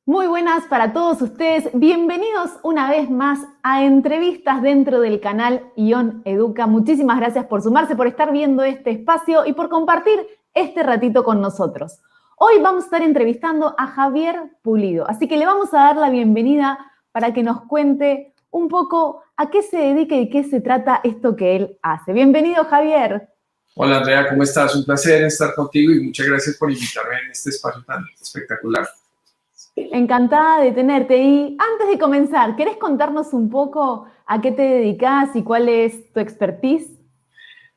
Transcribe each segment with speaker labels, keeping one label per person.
Speaker 1: Muy buenas para todos ustedes. Bienvenidos una vez más a entrevistas dentro del canal ION Educa. Muchísimas gracias por sumarse, por estar viendo este espacio y por compartir este ratito con nosotros. Hoy vamos a estar entrevistando a Javier Pulido, así que le vamos a dar la bienvenida para que nos cuente un poco a qué se dedica y qué se trata esto que él hace. Bienvenido, Javier.
Speaker 2: Hola Andrea, ¿cómo estás? Un placer estar contigo y muchas gracias por invitarme en este espacio tan espectacular.
Speaker 1: Encantada de tenerte. Y antes de comenzar, ¿querés contarnos un poco a qué te dedicas y cuál es tu expertise?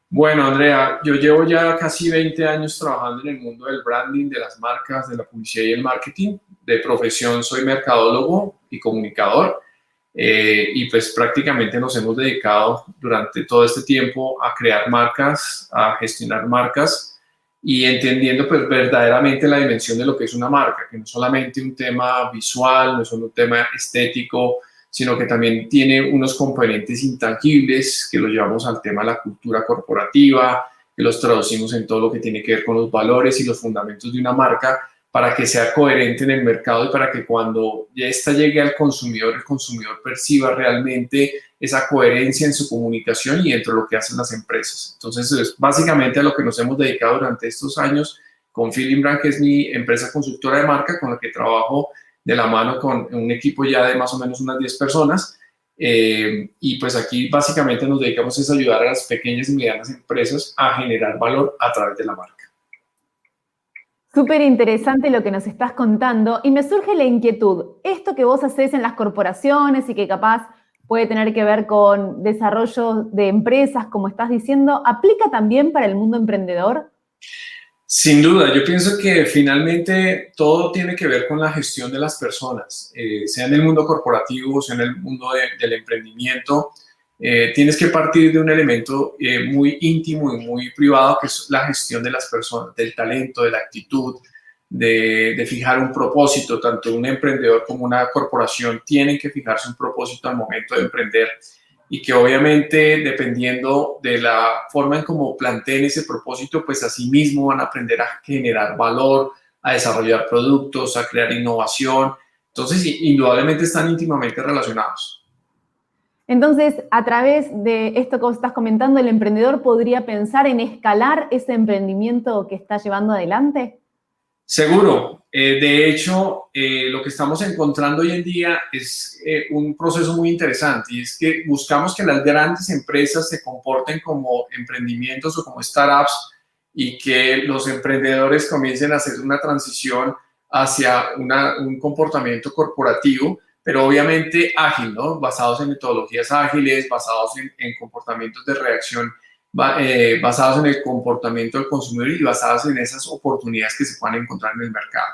Speaker 2: Bueno, Andrea, yo llevo ya casi 20 años trabajando en el mundo del branding, de las marcas, de la publicidad y el marketing. De profesión soy mercadólogo y comunicador y pues prácticamente nos hemos dedicado durante todo este tiempo a crear marcas, a gestionar marcas y entendiendo pues verdaderamente la dimensión de lo que es una marca, que no es solamente un tema visual, no es solo un tema estético, sino que también tiene unos componentes intangibles que los llevamos al tema de la cultura corporativa, que los traducimos en todo lo que tiene que ver con los valores y los fundamentos de una marca para que sea coherente en el mercado y para que cuando ya esta llegue al consumidor, el consumidor perciba realmente esa coherencia en su comunicación y dentro de lo que hacen las empresas. Entonces, es básicamente a lo que nos hemos dedicado durante estos años con Feeling Brand, que es mi empresa consultora de marca con la que trabajo de la mano con un equipo ya de más o menos unas 10 personas. Y pues aquí básicamente nos dedicamos a ayudar a las pequeñas y medianas empresas a generar valor a través de la marca.
Speaker 1: Súper interesante lo que nos estás contando y me surge la inquietud. Esto que vos hacés en las corporaciones y que capaz puede tener que ver con desarrollo de empresas, como estás diciendo, ¿aplica también para el mundo emprendedor?
Speaker 2: Sin duda, yo pienso que finalmente todo tiene que ver con la gestión de las personas, sea en el mundo corporativo, sea en el mundo del emprendimiento. Tienes que partir de un elemento muy íntimo y muy privado, que es la gestión de las personas, del talento, de la actitud, de fijar un propósito. Tanto un emprendedor como una corporación tienen que fijarse un propósito al momento de emprender y que obviamente dependiendo de la forma en cómo planteen ese propósito, pues así mismo van a aprender a generar valor, a desarrollar productos, a crear innovación. Entonces, indudablemente están íntimamente relacionados.
Speaker 1: Entonces, a través de esto que vos estás comentando, ¿el emprendedor podría pensar en escalar ese emprendimiento que está llevando adelante?
Speaker 2: Seguro. De hecho, lo que estamos encontrando hoy en día es un proceso muy interesante y es que buscamos que las grandes empresas se comporten como emprendimientos o como startups y que los emprendedores comiencen a hacer una transición hacia un comportamiento corporativo, pero obviamente ágil, ¿no? Basados en metodologías ágiles, basados en comportamientos de reacción basados en el comportamiento del consumidor y basados en esas oportunidades que se puedan encontrar en el mercado.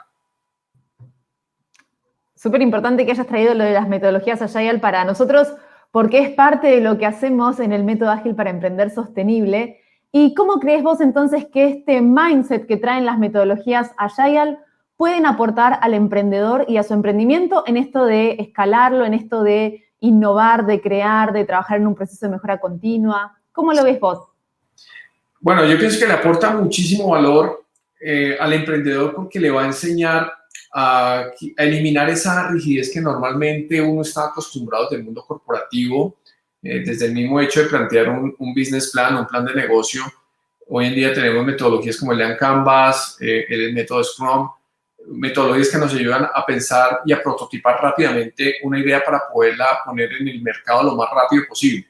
Speaker 1: Súper importante que hayas traído lo de las metodologías Agile para nosotros, porque es parte de lo que hacemos en el método ágil para emprender sostenible. ¿Y cómo crees vos entonces que este mindset que traen las metodologías Agile pueden aportar al emprendedor y a su emprendimiento en esto de escalarlo, en esto de innovar, de crear, de trabajar en un proceso de mejora continua? ¿Cómo lo ves vos?
Speaker 2: Bueno, yo pienso que le aporta muchísimo valor al emprendedor porque le va a enseñar a eliminar esa rigidez que normalmente uno está acostumbrado del mundo corporativo, desde el mismo hecho de plantear un business plan, un plan de negocio. Hoy en día tenemos metodologías como el Lean Canvas, el método Scrum, metodologías que nos ayudan a pensar y a prototipar rápidamente una idea para poderla poner en el mercado lo más rápido posible.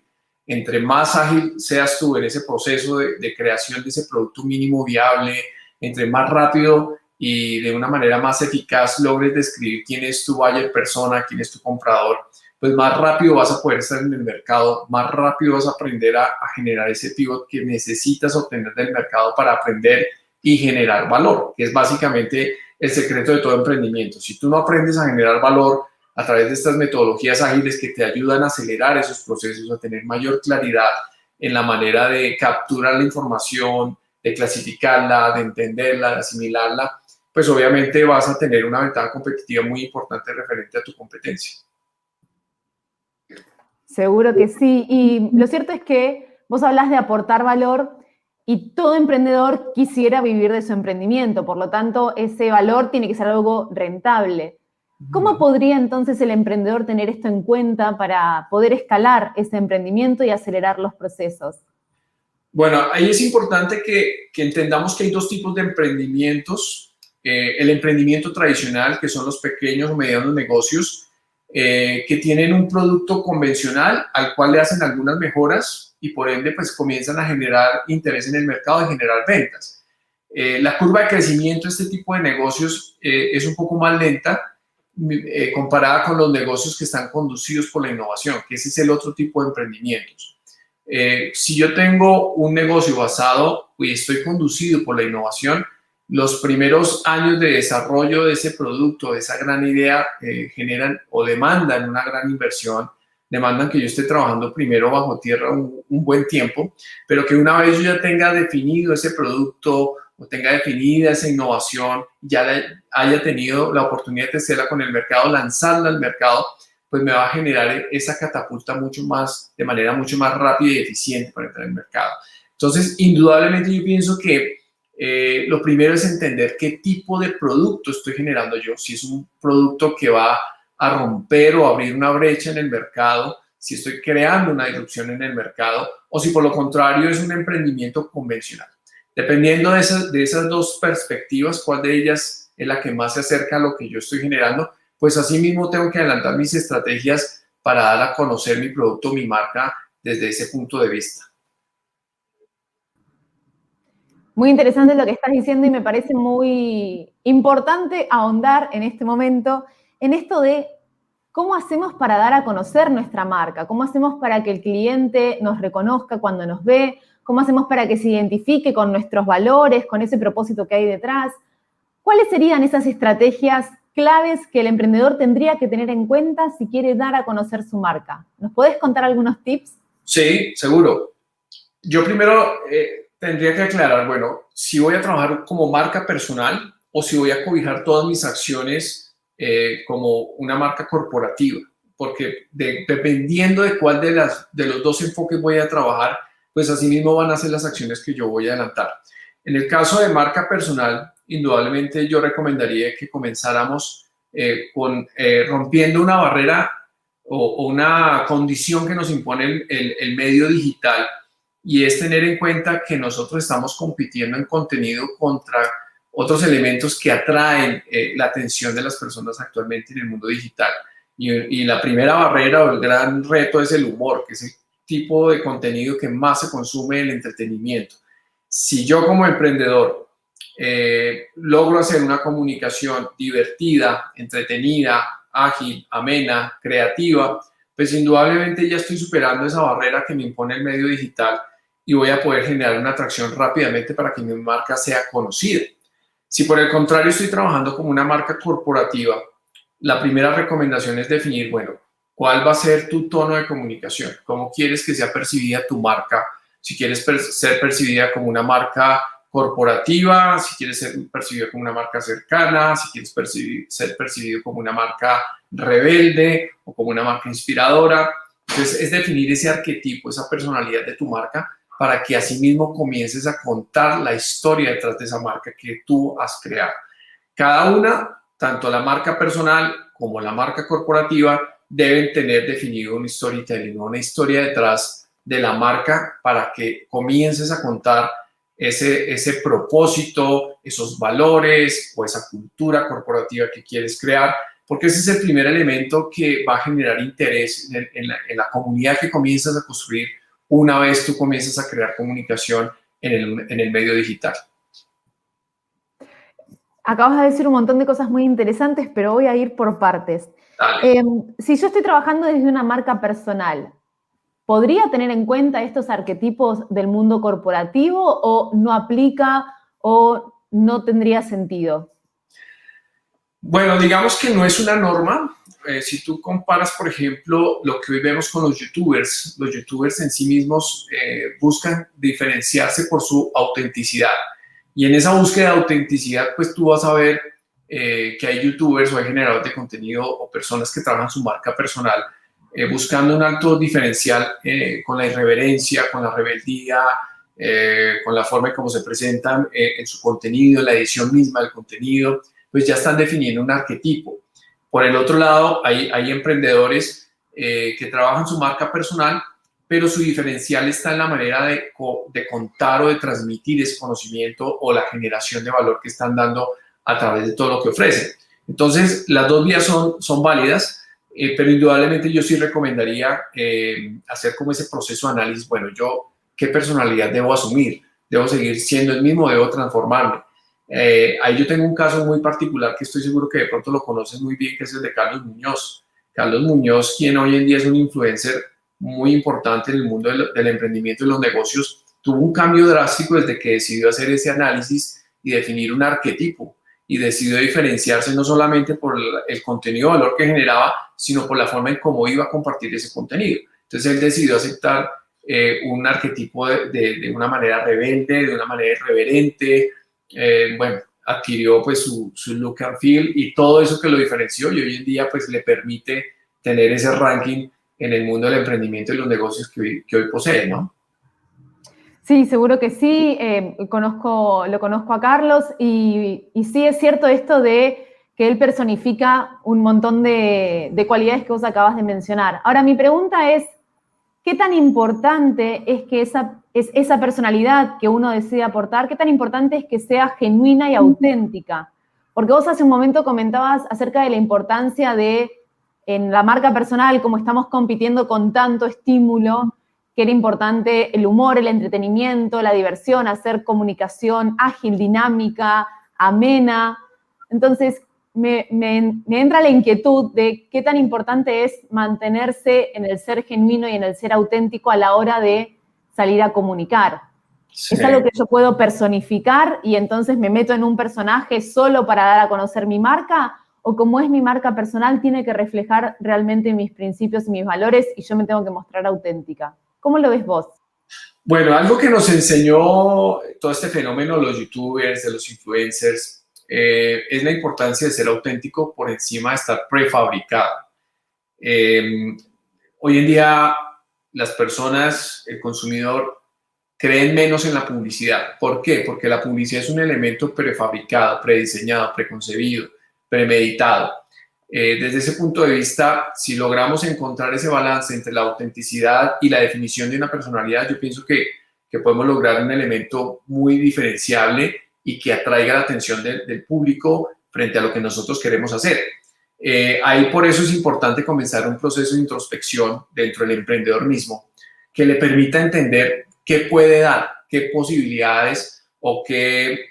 Speaker 2: Entre más ágil seas tú en ese proceso de creación de ese producto mínimo viable, entre más rápido y de una manera más eficaz logres describir quién es tu buyer persona, quién es tu comprador, pues más rápido vas a poder estar en el mercado, más rápido vas a aprender a generar ese pivot que necesitas obtener del mercado para aprender y generar valor, que es básicamente el secreto de todo emprendimiento. Si tú no aprendes a generar valor a través de estas metodologías ágiles que te ayudan a acelerar esos procesos, a tener mayor claridad en la manera de capturar la información, de clasificarla, de entenderla, de asimilarla, pues obviamente vas a tener una ventaja competitiva muy importante referente a tu competencia.
Speaker 1: Seguro que sí. Y lo cierto es que vos hablás de aportar valor y todo emprendedor quisiera vivir de su emprendimiento. Por lo tanto, ese valor tiene que ser algo rentable. ¿Cómo podría entonces el emprendedor tener esto en cuenta para poder escalar ese emprendimiento y acelerar los procesos?
Speaker 2: Bueno, ahí es importante que entendamos que hay dos tipos de emprendimientos. El emprendimiento tradicional, que son los pequeños o medianos negocios, que tienen un producto convencional al cual le hacen algunas mejoras y por ende pues comienzan a generar interés en el mercado y generar ventas. La curva de crecimiento de este tipo de negocios es un poco más lenta comparada con los negocios que están conducidos por la innovación, que ese es el otro tipo de emprendimientos. Si yo tengo un negocio basado y estoy conducido por la innovación, los primeros años de desarrollo de ese producto, de esa gran idea, generan o demandan una gran inversión, demandan que yo esté trabajando primero bajo tierra un buen tiempo, pero que una vez yo ya tenga definido ese producto o tenga definida esa innovación, ya haya tenido la oportunidad de testarla con el mercado, lanzarla al mercado, pues me va a generar esa catapulta de manera mucho más rápida y eficiente para entrar en el mercado. Entonces, indudablemente yo pienso que lo primero es entender qué tipo de producto estoy generando yo, si es un producto que va a romper o abrir una brecha en el mercado, si estoy creando una disrupción en el mercado o si por lo contrario es un emprendimiento convencional. Dependiendo de esas dos perspectivas, cuál de ellas es la que más se acerca a lo que yo estoy generando, pues así mismo tengo que adelantar mis estrategias para dar a conocer mi producto, mi marca, desde ese punto de vista.
Speaker 1: Muy interesante lo que estás diciendo y me parece muy importante ahondar en este momento en esto de cómo hacemos para dar a conocer nuestra marca, cómo hacemos para que el cliente nos reconozca cuando nos ve, cómo hacemos para que se identifique con nuestros valores, con ese propósito que hay detrás. ¿Cuáles serían esas estrategias claves que el emprendedor tendría que tener en cuenta si quiere dar a conocer su marca? ¿Nos podés contar algunos tips?
Speaker 2: Sí, seguro. Yo primero tendría que aclarar, bueno, si voy a trabajar como marca personal o si voy a cobijar todas mis acciones como una marca corporativa, porque dependiendo de cuál de los dos enfoques voy a trabajar, pues así mismo van a ser las acciones que yo voy a adelantar. En el caso de marca personal, indudablemente yo recomendaría que comenzáramos rompiendo una barrera o una condición que nos impone el medio digital, y es tener en cuenta que nosotros estamos compitiendo en contenido contra otros elementos que atraen la atención de las personas actualmente en el mundo digital. Y la primera barrera o el gran reto es el humor, que es el tipo de contenido que más se consume en el entretenimiento. Si yo como emprendedor logro hacer una comunicación divertida, entretenida, ágil, amena, creativa, pues indudablemente ya estoy superando esa barrera que me impone el medio digital y voy a poder generar una atracción rápidamente para que mi marca sea conocida. Si por el contrario estoy trabajando como una marca corporativa, la primera recomendación es definir, bueno, cuál va a ser tu tono de comunicación, cómo quieres que sea percibida tu marca, si quieres ser percibida como una marca corporativa, si quieres ser percibido como una marca cercana, si quieres ser percibido como una marca rebelde o como una marca inspiradora. Entonces, es definir ese arquetipo, esa personalidad de tu marca para que asimismo comiences a contar la historia detrás de esa marca que tú has creado. Cada una, tanto la marca personal como la marca corporativa, deben tener definido un storytelling, una historia detrás de la marca para que comiences a contar ese propósito, esos valores o esa cultura corporativa que quieres crear, porque ese es el primer elemento que va a generar interés en la comunidad que comienzas a construir una vez tú comienzas a crear comunicación en el medio digital.
Speaker 1: Acabas de decir un montón de cosas muy interesantes, pero voy a ir por partes. Si yo estoy trabajando desde una marca personal, ¿podría tener en cuenta estos arquetipos del mundo corporativo o no aplica o no tendría sentido?
Speaker 2: Bueno, digamos que no es una norma. Si tú comparas, por ejemplo, lo que hoy vemos con los youtubers en sí mismos buscan diferenciarse por su autenticidad. Y en esa búsqueda de autenticidad, pues tú vas a ver que hay youtubers o hay generadores de contenido o personas que trabajan su marca personal buscando un alto diferencial con la irreverencia, con la rebeldía, con la forma en cómo se presentan en su contenido, en la edición misma del contenido, pues ya están definiendo un arquetipo. Por el otro lado, hay emprendedores que trabajan su marca personal, pero su diferencial está en la manera de contar o de transmitir ese conocimiento o la generación de valor que están dando a través de todo lo que ofrecen. Entonces, las dos vías son válidas, pero indudablemente yo sí recomendaría hacer como ese proceso de análisis. Bueno, yo, ¿qué personalidad debo asumir? ¿Debo seguir siendo el mismo? ¿Debo transformarme? Ahí yo tengo un caso muy particular que estoy seguro que de pronto lo conoces muy bien, que es el de Carlos Muñoz. Carlos Muñoz, quien hoy en día es un influencer muy importante en el mundo del emprendimiento y los negocios, tuvo un cambio drástico desde que decidió hacer ese análisis y definir un arquetipo, y decidió diferenciarse no solamente por el contenido de valor que generaba, sino por la forma en cómo iba a compartir ese contenido. Entonces él decidió aceptar un arquetipo de una manera rebelde, de una manera irreverente. Bueno, adquirió pues su look and feel y todo eso que lo diferenció, y hoy en día pues le permite tener ese ranking en el mundo del emprendimiento y los negocios que hoy posee, ¿no?
Speaker 1: Sí, seguro que sí. Lo conozco a Carlos y sí es cierto esto de que él personifica un montón de cualidades que vos acabas de mencionar. Ahora, mi pregunta es, ¿qué tan importante es que esa personalidad que uno decide aportar, qué tan importante es que sea genuina y auténtica? Porque vos hace un momento comentabas acerca de la importancia de, en la marca personal, como estamos compitiendo con tanto estímulo, que era importante el humor, el entretenimiento, la diversión, hacer comunicación ágil, dinámica, amena. Entonces, me entra la inquietud de qué tan importante es mantenerse en el ser genuino y en el ser auténtico a la hora de salir a comunicar. Sí. ¿Es algo que yo puedo personificar y entonces me meto en un personaje solo para dar a conocer mi marca? ¿O como es mi marca personal, tiene que reflejar realmente mis principios y mis valores y yo me tengo que mostrar auténtica? ¿Cómo lo ves vos?
Speaker 2: Bueno, algo que nos enseñó todo este fenómeno, los youtubers, de los influencers, es la importancia de ser auténtico por encima de estar prefabricado. Hoy en día las personas, el consumidor, creen menos en la publicidad. ¿Por qué? Porque la publicidad es un elemento prefabricado, prediseñado, preconcebido, premeditado. Desde ese punto de vista, si logramos encontrar ese balance entre la autenticidad y la definición de una personalidad, yo pienso que podemos lograr un elemento muy diferenciable y que atraiga la atención del público frente a lo que nosotros queremos hacer. Ahí por eso es importante comenzar un proceso de introspección dentro del emprendedor mismo, que le permita entender qué puede dar, qué posibilidades o qué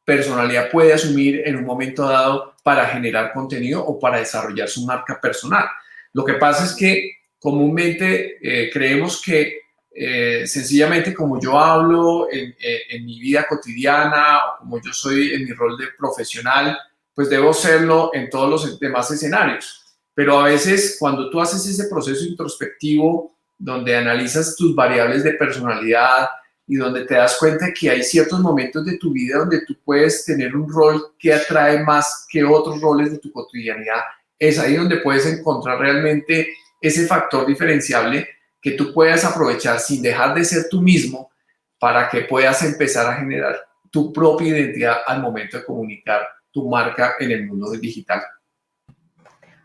Speaker 2: personalidad puede asumir en un momento dado para generar contenido o para desarrollar su marca personal. Lo que pasa es que comúnmente creemos que sencillamente como yo hablo en mi vida cotidiana o como yo soy en mi rol de profesional, pues debo serlo en todos los demás escenarios. Pero a veces cuando tú haces ese proceso introspectivo donde analizas tus variables de personalidad y donde te das cuenta que hay ciertos momentos de tu vida donde tú puedes tener un rol que atrae más que otros roles de tu cotidianidad, es ahí donde puedes encontrar realmente ese factor diferenciable que tú puedas aprovechar sin dejar de ser tú mismo para que puedas empezar a generar tu propia identidad al momento de comunicar tu marca en el mundo digital.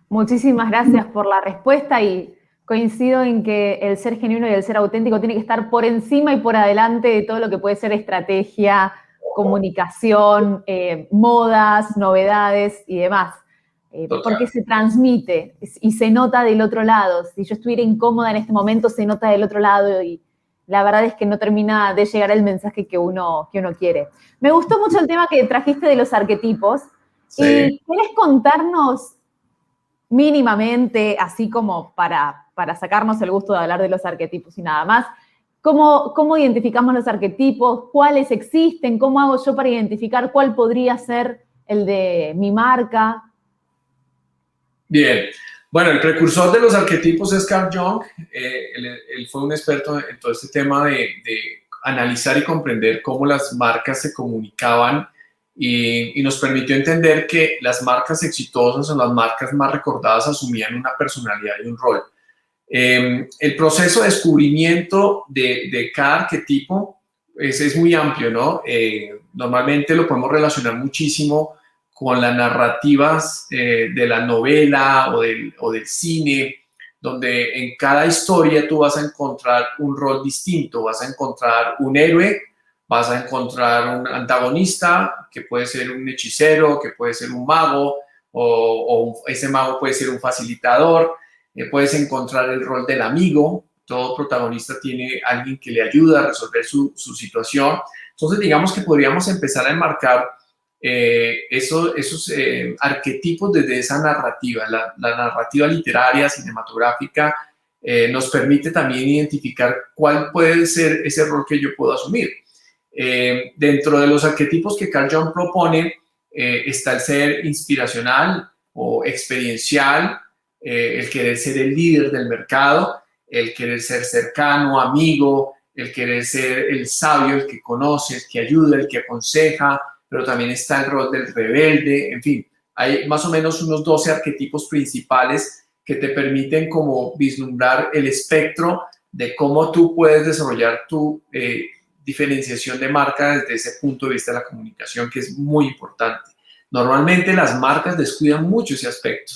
Speaker 1: Muchísimas gracias por la respuesta y coincido en que el ser genuino y el ser auténtico tiene que estar por encima y por adelante de todo lo que puede ser estrategia, comunicación, modas, novedades y demás. Porque se transmite y se nota del otro lado. Si yo estuviera incómoda en este momento, se nota del otro lado y la verdad es que no termina de llegar el mensaje que uno quiere. Me gustó mucho el tema que trajiste de los arquetipos. Sí. ¿Y querés contarnos mínimamente, así como para sacarnos el gusto de hablar de los arquetipos y nada más, cómo identificamos los arquetipos, cuáles existen, cómo hago yo para identificar cuál podría ser el de mi marca?
Speaker 2: Bien, bueno, el precursor de los arquetipos es Carl Jung. Él fue un experto en todo este tema de analizar y comprender cómo las marcas se comunicaban y nos permitió entender que las marcas exitosas o las marcas más recordadas asumían una personalidad y un rol. El proceso de descubrimiento de cada arquetipo es muy amplio, ¿no? Normalmente lo podemos relacionar muchísimo con las narrativas de la novela o del cine, donde en cada historia tú vas a encontrar un rol distinto, vas a encontrar un héroe, vas a encontrar un antagonista, que puede ser un hechicero, que puede ser un mago, ese mago puede ser un facilitador, puedes encontrar el rol del amigo, todo protagonista tiene alguien que le ayuda a resolver su situación. Entonces, digamos que podríamos empezar a enmarcar esos arquetipos desde esa narrativa. La narrativa literaria, cinematográfica, nos permite también identificar cuál puede ser ese rol que yo puedo asumir. Dentro de los arquetipos que Carl Jung propone está el ser inspiracional o experiencial, el querer ser el líder del mercado, el querer ser cercano, amigo, el querer ser el sabio, el que conoce, el que ayuda, el que aconseja, pero también está el rol del rebelde. En fin, hay más o menos unos 12 arquetipos principales que te permiten como vislumbrar el espectro de cómo tú puedes desarrollar tu diferenciación de marca desde ese punto de vista de la comunicación, que es muy importante. Normalmente las marcas descuidan mucho ese aspecto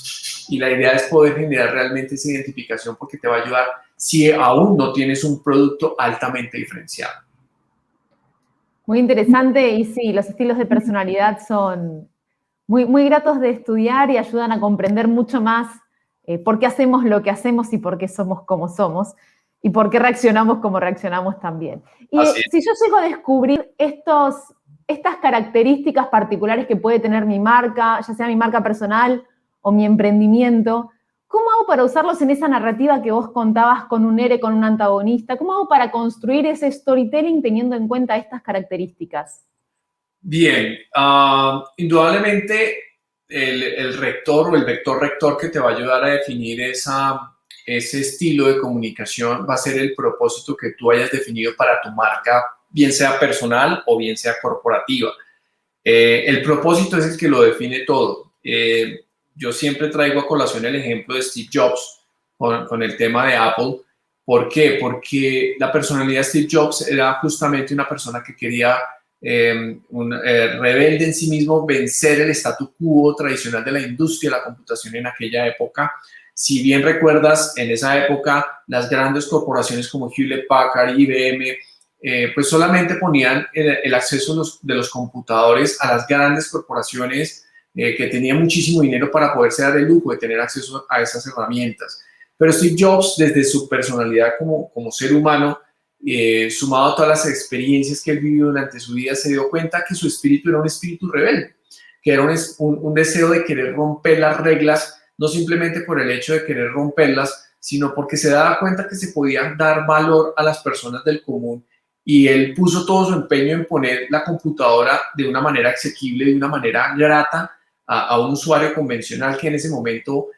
Speaker 2: y la idea es poder generar realmente esa identificación porque te va a ayudar si aún no tienes un producto altamente diferenciado.
Speaker 1: Muy interesante y sí, los estilos de personalidad son muy gratos de estudiar y ayudan a comprender mucho más por qué hacemos lo que hacemos y por qué somos como somos y por qué reaccionamos como reaccionamos también. Y si yo llego a descubrir estas características particulares que puede tener mi marca, ya sea mi marca personal o mi emprendimiento, ¿cómo hago para usarlos en esa narrativa que vos contabas con un héroe, con un antagonista? ¿Cómo hago para construir ese storytelling teniendo en cuenta estas características?
Speaker 2: Bien, indudablemente el rector o el vector rector que te va a ayudar a definir ese estilo de comunicación va a ser el propósito que tú hayas definido para tu marca, bien sea personal o bien sea corporativa. El propósito es el que lo define todo. Yo siempre traigo a colación el ejemplo de Steve Jobs con el tema de Apple. ¿Por qué? Porque la personalidad de Steve Jobs era justamente una persona que quería rebelde en sí mismo, vencer el statu quo tradicional de la industria de la computación en aquella época. Si bien recuerdas, en esa época las grandes corporaciones como Hewlett Packard, IBM, pues solamente ponían el acceso de los computadores a las grandes corporaciones que tenían muchísimo dinero para poderse dar el lujo de tener acceso a esas herramientas. Pero Steve Jobs, desde su personalidad como ser humano, sumado a todas las experiencias que él vivió durante su vida, se dio cuenta que su espíritu era un espíritu rebelde, que era un deseo de querer romper las reglas, no simplemente por el hecho de querer romperlas, sino porque se daba cuenta que se podía dar valor a las personas del común, y él puso todo su empeño en poner la computadora de una manera asequible, de una manera grata a un usuario convencional que en ese momento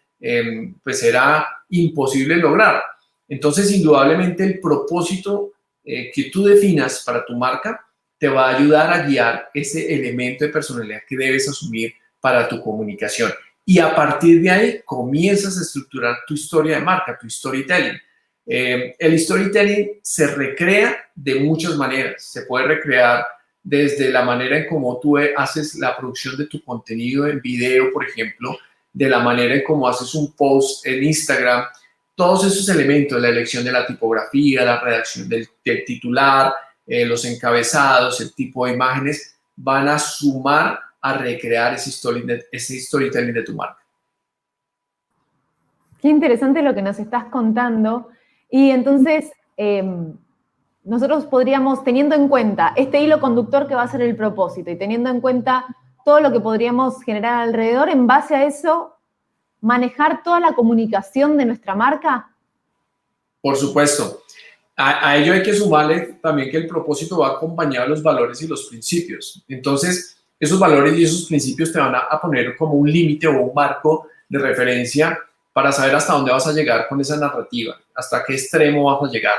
Speaker 2: pues era imposible lograr. Entonces, indudablemente, el propósito que tú definas para tu marca te va a ayudar a guiar ese elemento de personalidad que debes asumir para tu comunicación. Y a partir de ahí comienzas a estructurar tu historia de marca, tu storytelling. El storytelling se recrea de muchas maneras. Se puede recrear desde la manera en cómo tú haces la producción de tu contenido en video, por ejemplo, de la manera en cómo haces un post en Instagram. Todos esos elementos, la elección de la tipografía, la redacción del titular, los encabezados, el tipo de imágenes, van a sumar a recrear ese storytelling de tu marca.
Speaker 1: Qué interesante lo que nos estás contando. Y entonces, nosotros podríamos, teniendo en cuenta este hilo conductor que va a ser el propósito y teniendo en cuenta todo lo que podríamos generar alrededor, en base a eso, manejar toda la comunicación de nuestra marca.
Speaker 2: Por supuesto. A ello hay que sumarle también que el propósito va acompañado de los valores y los principios. Entonces, esos valores y esos principios te van a poner como un límite o un marco de referencia para saber hasta dónde vas a llegar con esa narrativa, hasta qué extremo vas a llegar.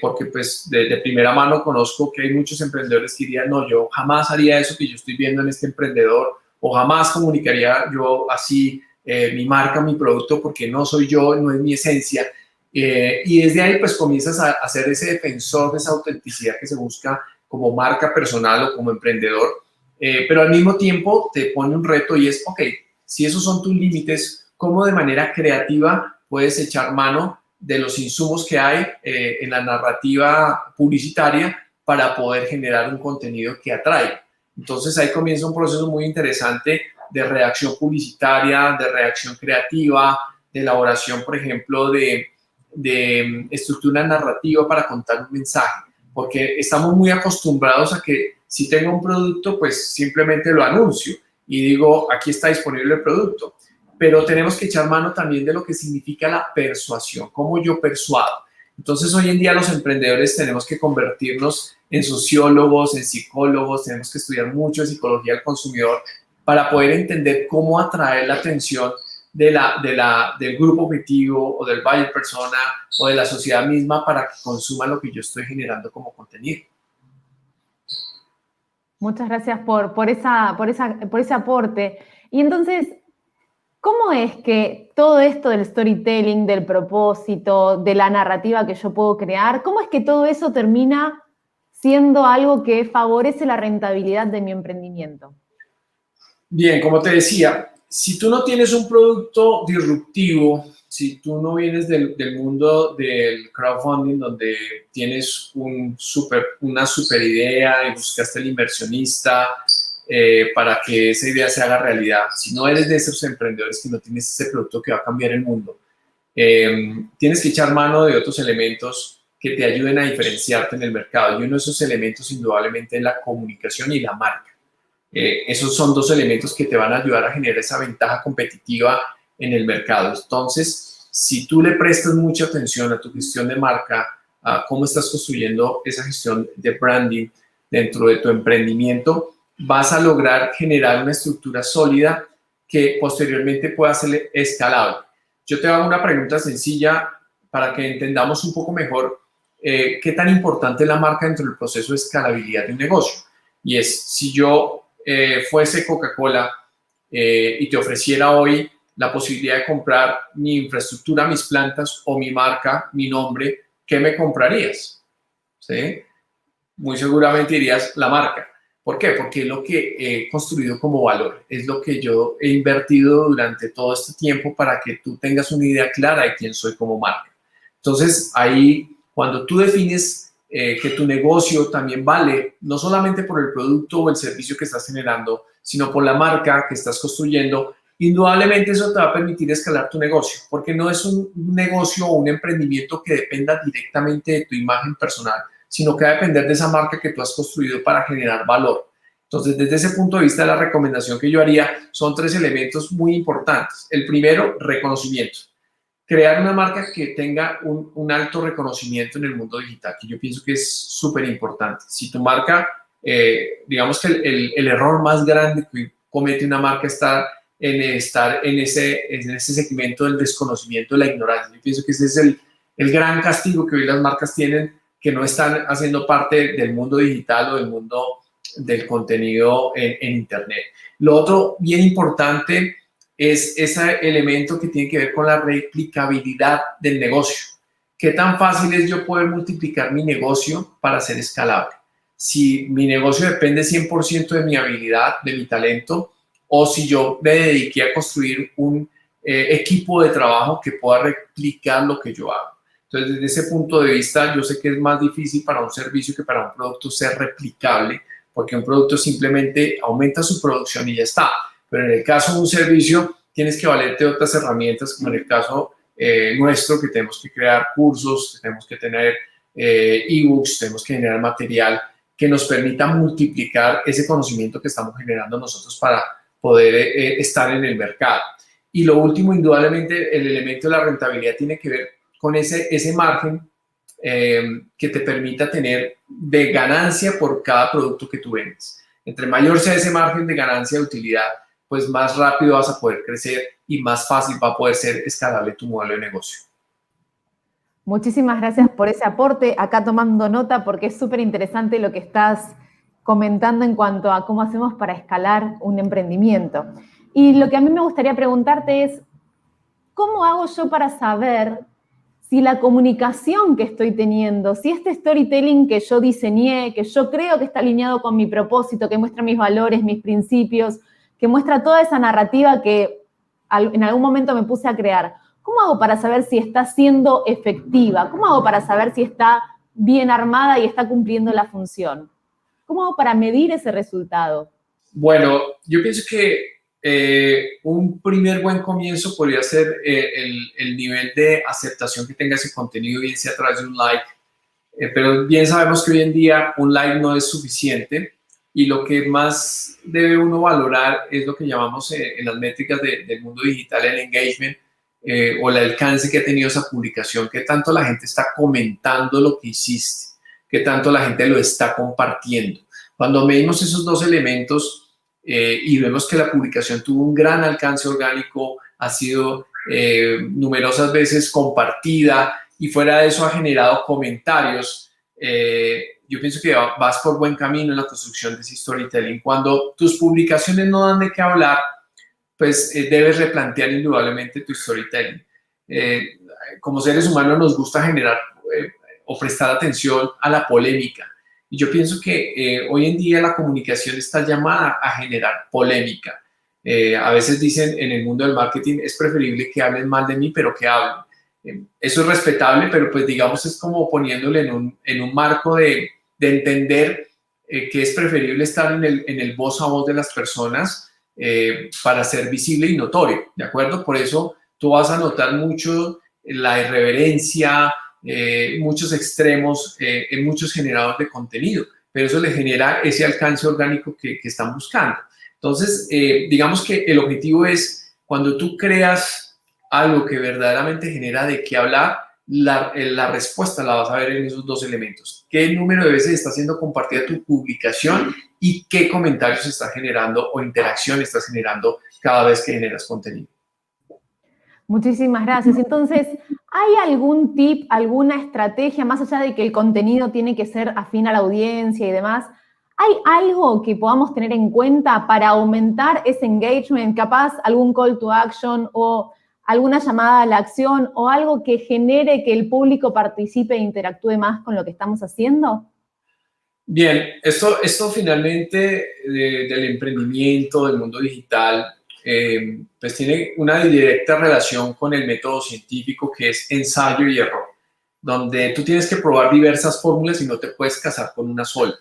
Speaker 2: Porque pues de primera mano conozco que hay muchos emprendedores que dirían, no, yo jamás haría eso que yo estoy viendo en este emprendedor, o jamás comunicaría yo así mi marca, mi producto, porque no soy yo, no es mi esencia. Y desde ahí pues comienzas a ser ese defensor de esa autenticidad que se busca como marca personal o como emprendedor, pero al mismo tiempo te pone un reto y es, ok, si esos son tus límites, ¿cómo de manera creativa puedes echar mano de los insumos que hay en la narrativa publicitaria para poder generar un contenido que atraiga? Entonces ahí comienza un proceso muy interesante de redacción publicitaria, de redacción creativa, de elaboración, por ejemplo, de estructura narrativa para contar un mensaje, porque estamos muy acostumbrados a que si tengo un producto, pues simplemente lo anuncio y digo, aquí está disponible el producto, pero tenemos que echar mano también de lo que significa la persuasión, cómo yo persuado. Entonces, hoy en día los emprendedores tenemos que convertirnos en sociólogos, en psicólogos, tenemos que estudiar mucho de psicología del consumidor para poder entender cómo atraer la atención del grupo objetivo o del buyer persona o de la sociedad misma para que consuma lo que yo estoy generando como contenido.
Speaker 1: Muchas gracias por ese aporte. Y entonces, ¿cómo es que todo esto del storytelling, del propósito, de la narrativa que yo puedo crear, cómo es que todo eso termina siendo algo que favorece la rentabilidad de mi emprendimiento?
Speaker 2: Bien, como te decía, si tú no tienes un producto disruptivo, si tú no vienes del mundo del crowdfunding, donde tienes una super idea y buscaste el inversionista para que esa idea se haga realidad, si no eres de esos emprendedores que no tienes ese producto que va a cambiar el mundo, tienes que echar mano de otros elementos que te ayuden a diferenciarte en el mercado. Y uno de esos elementos indudablemente es la comunicación y la marca. Esos son dos elementos que te van a ayudar a generar esa ventaja competitiva en el mercado. Entonces, si tú le prestas mucha atención a tu gestión de marca, a cómo estás construyendo esa gestión de branding dentro de tu emprendimiento, vas a lograr generar una estructura sólida que posteriormente pueda ser escalable. Yo te hago una pregunta sencilla para que entendamos un poco mejor qué tan importante es la marca dentro del proceso de escalabilidad de un negocio. Y es, si yo fuese Coca-Cola y te ofreciera hoy la posibilidad de comprar mi infraestructura, mis plantas o mi marca, mi nombre, ¿qué me comprarías? ¿Sí? Muy seguramente dirías la marca. ¿Por qué? Porque es lo que he construido como valor, es lo que yo he invertido durante todo este tiempo para que tú tengas una idea clara de quién soy como marca. Entonces, ahí, cuando tú defines que tu negocio también vale, no solamente por el producto o el servicio que estás generando, sino por la marca que estás construyendo, indudablemente eso te va a permitir escalar tu negocio, porque no es un negocio o un emprendimiento que dependa directamente de tu imagen personal, sino que va a depender de esa marca que tú has construido para generar valor. Entonces, desde ese punto de vista, la recomendación que yo haría son 3 elementos muy importantes. El primero, reconocimiento. Crear una marca que tenga un alto reconocimiento en el mundo digital, que yo pienso que es súper importante. Si tu marca, digamos que el error más grande que comete una marca está en estar en ese segmento del desconocimiento, de la ignorancia. Yo pienso que ese es el gran castigo que hoy las marcas tienen, que no están haciendo parte del mundo digital o del mundo del contenido en Internet. Lo otro bien importante es ese elemento que tiene que ver con la replicabilidad del negocio. ¿Qué tan fácil es yo poder multiplicar mi negocio para ser escalable? Si mi negocio depende 100% de mi habilidad, de mi talento, o si yo me dediqué a construir un equipo de trabajo que pueda replicar lo que yo hago. Entonces, desde ese punto de vista, yo sé que es más difícil para un servicio que para un producto ser replicable, porque un producto simplemente aumenta su producción y ya está. Pero en el caso de un servicio, tienes que valerte de otras herramientas, como en el caso nuestro, que tenemos que crear cursos, tenemos que tener ebooks, tenemos que generar material que nos permita multiplicar ese conocimiento que estamos generando nosotros para poder estar en el mercado. Y lo último, indudablemente, el elemento de la rentabilidad tiene que ver con ese margen que te permita tener de ganancia por cada producto que tú vendes. Entre mayor sea ese margen de ganancia de utilidad, pues más rápido vas a poder crecer y más fácil va a poder ser escalable tu modelo de negocio.
Speaker 1: Muchísimas gracias por ese aporte, acá tomando nota porque es súper interesante lo que estás comentando en cuanto a cómo hacemos para escalar un emprendimiento. Y lo que a mí me gustaría preguntarte es, ¿cómo hago yo para saber si la comunicación que estoy teniendo, si este storytelling que yo diseñé, que yo creo que está alineado con mi propósito, que muestra mis valores, mis principios, que muestra toda esa narrativa que en algún momento me puse a crear, ¿cómo hago para saber si está siendo efectiva? ¿Cómo hago para saber si está bien armada y está cumpliendo la función? ¿Cómo hago para medir ese resultado?
Speaker 2: Bueno, yo pienso que un primer buen comienzo podría ser el nivel de aceptación que tenga ese contenido, bien sea a través de un like, pero bien sabemos que hoy en día un like no es suficiente y lo que más debe uno valorar es lo que llamamos en las métricas del mundo digital el engagement o el alcance que ha tenido esa publicación, qué tanto la gente está comentando lo que hiciste, qué tanto la gente lo está compartiendo. Cuando medimos esos dos elementos, y vemos que la publicación tuvo un gran alcance orgánico, ha sido numerosas veces compartida y fuera de eso ha generado comentarios. Yo pienso que vas por buen camino en la construcción de ese storytelling. Cuando tus publicaciones no dan de qué hablar, pues debes replantear indudablemente tu storytelling. Como seres humanos nos gusta generar o prestar atención a la polémica. Y yo pienso que hoy en día la comunicación está llamada a generar polémica. A veces dicen en el mundo del marketing es preferible que hablen mal de mí, pero que hablen. Eso es respetable, pero pues digamos es como poniéndole en un marco de entender que es preferible estar en el voz a voz de las personas para ser visible y notorio, ¿de acuerdo? Por eso tú vas a notar mucho la irreverencia, muchos extremos en muchos generadores de contenido, pero eso le genera ese alcance orgánico que están buscando. Entonces, digamos que el objetivo es cuando tú creas algo que verdaderamente genera de qué hablar, la respuesta la vas a ver en esos dos elementos. ¿Qué número de veces está siendo compartida tu publicación y qué comentarios está generando o interacción estás generando cada vez que generas contenido?
Speaker 1: Muchísimas gracias. Entonces, ¿hay algún tip, alguna estrategia, más allá de que el contenido tiene que ser afín a la audiencia y demás? ¿Hay algo que podamos tener en cuenta para aumentar ese engagement? Capaz algún call to action o alguna llamada a la acción o algo que genere que el público participe e interactúe más con lo que estamos haciendo?
Speaker 2: Bien, esto finalmente del emprendimiento, del mundo digital, pues tiene una directa relación con el método científico que es ensayo y error, donde tú tienes que probar diversas fórmulas y no te puedes casar con una sola.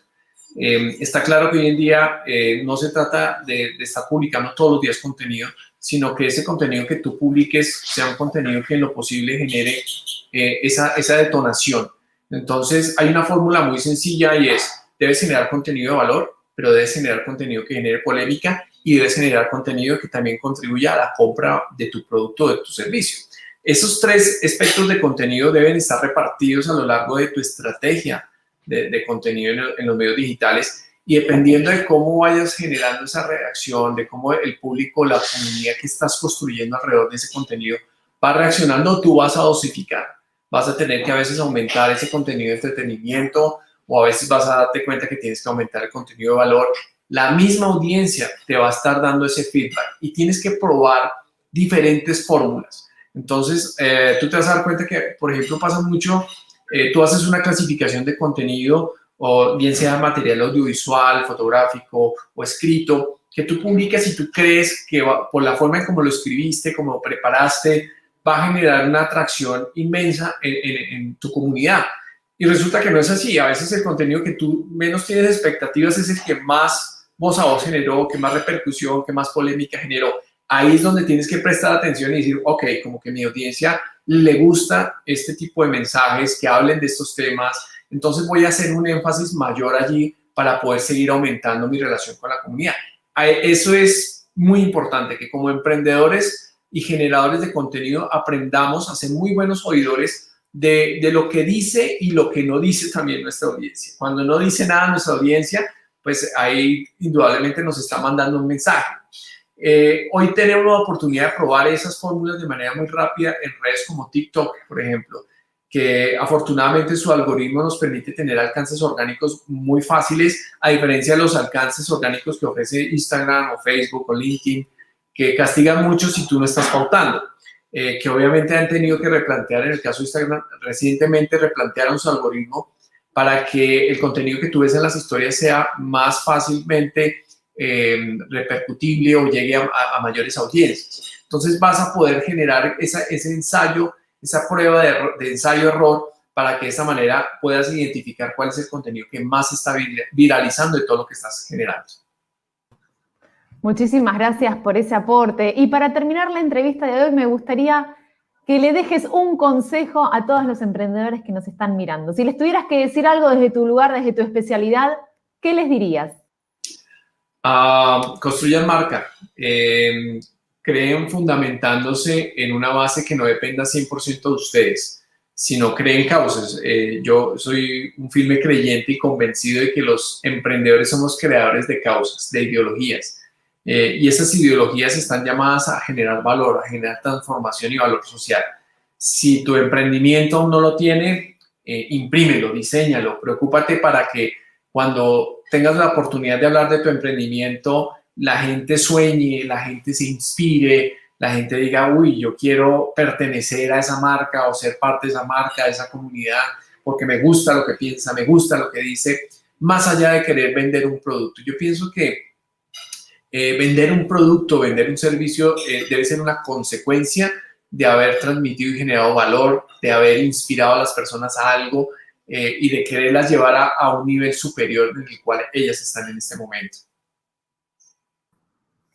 Speaker 2: Está claro que hoy en día no se trata de estar publicando todos los días contenido, sino que ese contenido que tú publiques sea un contenido que en lo posible genere esa detonación. Entonces hay una fórmula muy sencilla y es, debes generar contenido de valor, pero debes generar contenido que genere polémica y debes generar contenido que también contribuya a la compra de tu producto o de tu servicio. Esos tres aspectos de contenido deben estar repartidos a lo largo de tu estrategia de contenido en los medios digitales y dependiendo de cómo vayas generando esa reacción, de cómo el público, la comunidad que estás construyendo alrededor de ese contenido va reaccionando, tú vas a dosificar. Vas a tener que a veces aumentar ese contenido de entretenimiento o a veces vas a darte cuenta que tienes que aumentar el contenido de valor. La misma audiencia te va a estar dando ese feedback y tienes que probar diferentes fórmulas. Entonces, tú te vas a dar cuenta que, por ejemplo, pasa mucho, tú haces una clasificación de contenido o bien sea material audiovisual, fotográfico o escrito, que tú publicas y tú crees que por la forma en cómo lo escribiste, cómo lo preparaste, va a generar una atracción inmensa en tu comunidad. Y resulta que no es así. A veces el contenido que tú menos tienes expectativas es el que más voz a voz generó, que más repercusión, que más polémica generó. Ahí es donde tienes que prestar atención y decir, ok, como que mi audiencia le gusta este tipo de mensajes que hablen de estos temas, entonces voy a hacer un énfasis mayor allí para poder seguir aumentando mi relación con la comunidad. Eso es muy importante, que como emprendedores y generadores de contenido aprendamos a ser muy buenos oidores de lo que dice y lo que no dice también nuestra audiencia. Cuando no dice nada nuestra audiencia, pues ahí indudablemente nos está mandando un mensaje. Hoy tenemos la oportunidad de probar esas fórmulas de manera muy rápida en redes como TikTok, por ejemplo, que afortunadamente su algoritmo nos permite tener alcances orgánicos muy fáciles, a diferencia de los alcances orgánicos que ofrece Instagram o Facebook o LinkedIn, que castigan mucho si tú no estás pautando. que obviamente han tenido que replantear, en el caso de Instagram, recientemente replantearon su algoritmo para que el contenido que tú ves en las historias sea más fácilmente repercutible o llegue a mayores audiencias. Entonces vas a poder generar ese ensayo, esa prueba de ensayo-error, para que de esta manera puedas identificar cuál es el contenido que más se está viralizando de todo lo que estás generando.
Speaker 1: Muchísimas gracias por ese aporte. Y para terminar la entrevista de hoy, me gustaría que le dejes un consejo a todos los emprendedores que nos están mirando. Si les tuvieras que decir algo desde tu lugar, desde tu especialidad, ¿qué les dirías?
Speaker 2: Construyan marca. Creen fundamentándose en una base que no dependa 100% de ustedes, sino creen causas. Yo soy un firme creyente y convencido de que los emprendedores somos creadores de causas, de ideologías. Y esas ideologías están llamadas a generar valor, a generar transformación y valor social. Si tu emprendimiento aún no lo tiene, imprímelo, diséñalo, preocúpate para que cuando tengas la oportunidad de hablar de tu emprendimiento, la gente sueñe, la gente se inspire, la gente diga, uy, yo quiero pertenecer a esa marca o ser parte de esa marca, de esa comunidad, porque me gusta lo que piensa, me gusta lo que dice, más allá de querer vender un producto. Yo pienso que vender un producto, vender un servicio debe ser una consecuencia de haber transmitido y generado valor, de haber inspirado a las personas a algo y de quererlas llevar a un nivel superior en el cual ellas están en este momento.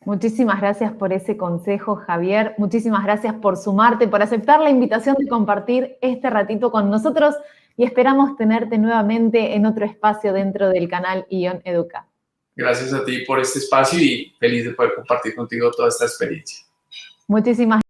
Speaker 1: Muchísimas gracias por ese consejo, Javier. Muchísimas gracias por sumarte, por aceptar la invitación de compartir este ratito con nosotros y esperamos tenerte nuevamente en otro espacio dentro del canal ION Educa.
Speaker 2: Gracias a ti por este espacio y feliz de poder compartir contigo toda esta experiencia.
Speaker 1: Muchísimas gracias.